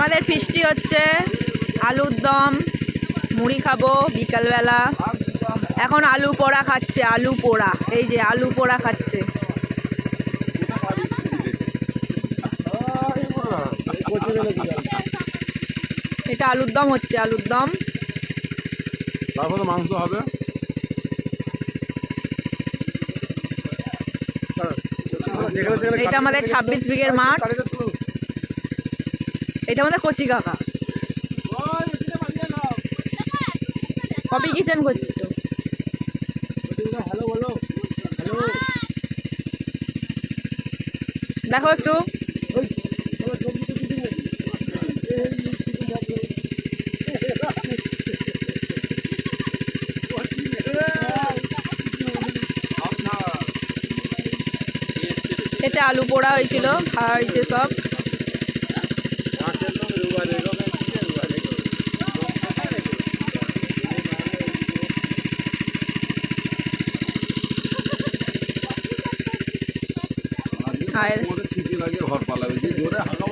আমাদের ফিস্টি হচ্ছে আলুর দম, মুড়ি খাবো বিকালবেলা। এখন আলু পোড়া খাচ্ছে, আলু পোড়া, এই যে আলু পোড়া খাচ্ছে। এটা আলুর দম হচ্ছে, আলুর দম। তারপরে মাংস হবে। এটা আমাদের 26 বিঘের মাঠ। এটা আমাদের কচি কাকা কপি কিচেন করছি তো। দেখো একটু এতে আলু পোড়া হয়েছিল, খাওয়া হয়েছে সব। ছিটি লাগিয়ে ঘর পালাবে, জোরে হাঁকা